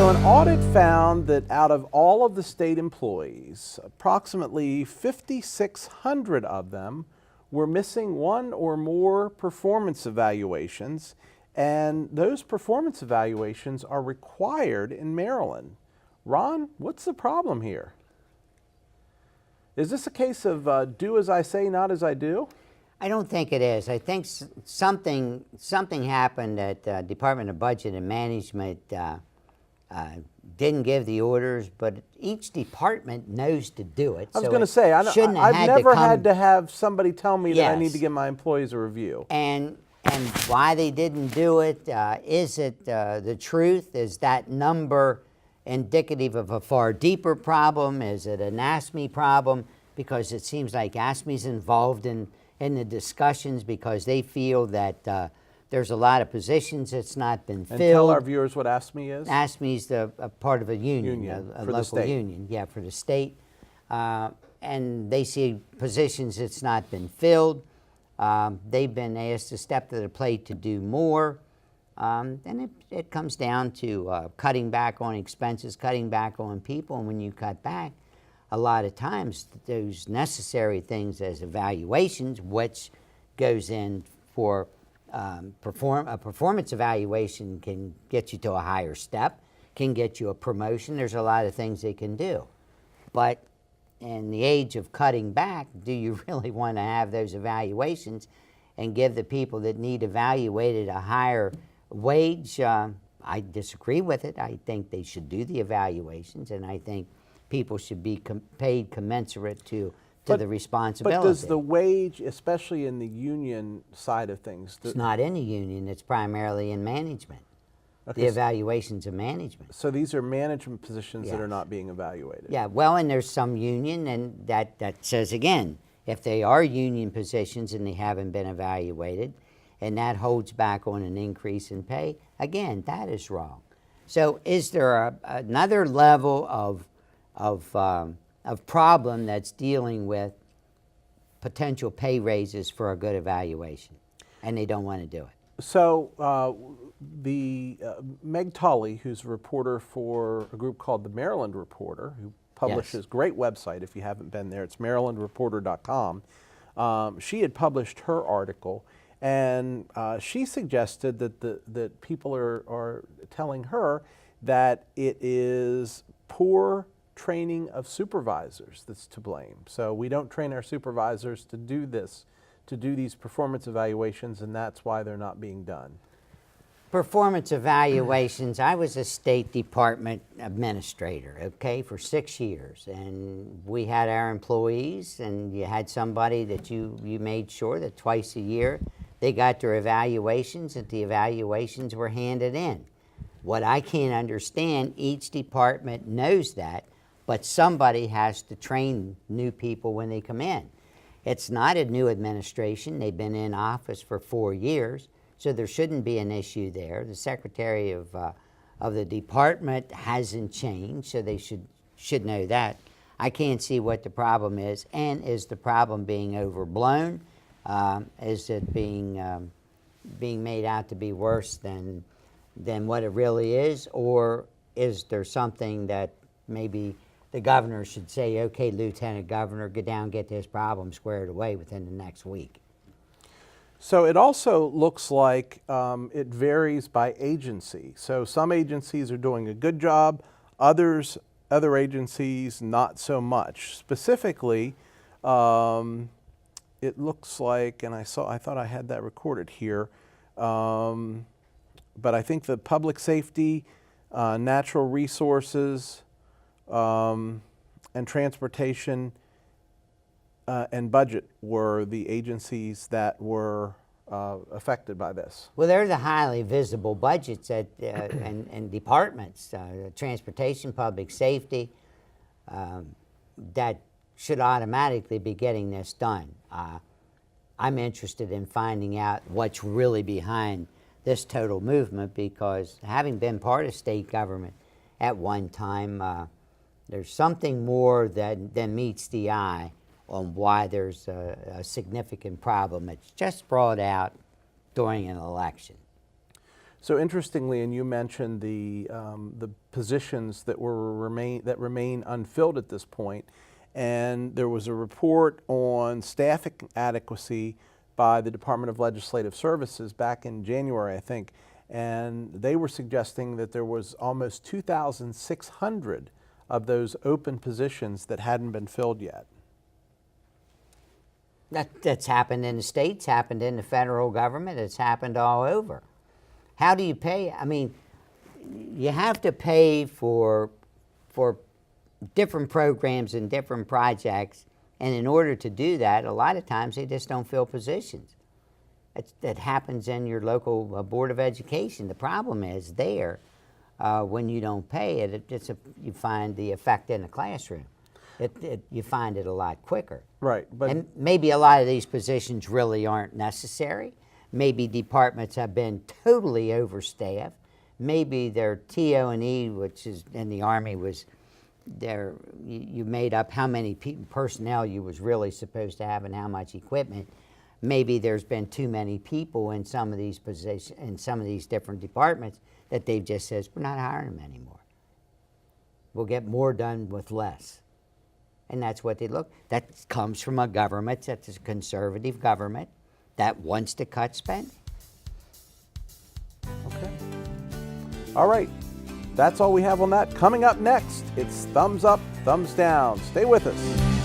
So an audit found that out of all of the state employees, approximately 5,600 of them were missing one or more performance evaluations, and those performance evaluations are required in Maryland. Ron, what's the problem here? Is this a case of do as I say, not as I do? I don't think it is. I think something happened at Department of Budget and Management. Didn't give the orders, but each department knows to do it. I was going to say, I've never had to have somebody tell me that I need to give my employees a review. And why they didn't do it, is it the truth? Is that number indicative of a far deeper problem? Is it an ASME problem? Because it seems like ASME's involved in the discussions because they feel that there's a lot of positions that's not been filled. And tell our viewers what ASME is. ASME is a part of a union, a local union, yeah, for the state. And they see positions that's not been filled. They've been asked to step to the plate to do more. And it comes down to cutting back on expenses, cutting back on people. And when you cut back, a lot of times those necessary things as evaluations, which goes in for a performance evaluation can get you to a higher step, can get you a promotion. There's a lot of things they can do. But in the age of cutting back, do you really want to have those evaluations and give the people that need evaluated a higher wage? I disagree with it. I think they should do the evaluations, and I think people should be paid commensurate to the responsibility. But does the wage, especially in the union side of things? It's not in the union. It's primarily in management. Okay. The evaluations of management. So these are management positions that are not being evaluated. Yeah, well, and there's some union, and that says, again, if they are union positions and they haven't been evaluated, and that holds back on an increase in pay, again, that is wrong. So is there another level of problem that's dealing with potential pay raises for a good evaluation, and they don't want to do it? So Meg Tully, who's a reporter for a group called the Maryland Reporter, who publishes great website if you haven't been there, it's marylandreporter.com. She had published her article, and she suggested that people are telling her that it is poor training of supervisors that's to blame. So we don't train our supervisors to do this, to do these performance evaluations, and that's why they're not being done. Performance evaluations, I was a State Department administrator, okay, for 6 years, and we had our employees, and you had somebody that you made sure that twice a year they got their evaluations, and the evaluations were handed in. What I can't understand, each department knows that, but somebody has to train new people when they come in. It's not a new administration. They've been in office for 4 years, so there shouldn't be an issue there. The secretary of the department hasn't changed, so they should know that. I can't see what the problem is, and is the problem being overblown? Is it being made out to be worse than what it really is, or is there something that maybe the governor should say, okay, Lieutenant Governor, get down, get this problem squared away within the next week? So it also looks like it varies by agency. So some agencies are doing a good job, other agencies not so much. Specifically, it looks like, and I thought I had that recorded here, but I think the public safety, natural resources, and transportation and budget were the agencies that were affected by this. Well, they're the highly visible budgets at and departments, transportation, public safety, that should automatically be getting this done. I'm interested in finding out what's really behind this total movement, because having been part of state government at one time, there's something more than meets the eye on why there's a significant problem that's just brought out during an election. So interestingly, and you mentioned the positions that remain unfilled at this point, and there was a report on staffing adequacy by the Department of Legislative Services back in January, I think, and they were suggesting that there was almost 2,600 of those open positions that hadn't been filled yet. That's happened in the states, happened in the federal government, it's happened all over. How do you pay? I mean, you have to pay for different programs and different projects, and in order to do that, a lot of times they just don't fill positions. That happens in your local Board of Education. The problem is there, when you don't pay it, you find the effect in the classroom. You find it a lot quicker. Right. And maybe a lot of these positions really aren't necessary. Maybe departments have been totally overstaffed. Maybe their TO&E, which is in the Army, was there. You made up how many personnel you was really supposed to have and how much equipment. Maybe there's been too many people in some of these positions, in some of these different departments, that they've just says, we're not hiring them anymore. We'll get more done with less. And that's what they look. That comes from a government that's a conservative government that wants to cut spending. Okay. All right. That's all we have on that. Coming up next, it's thumbs up, thumbs down. Stay with us.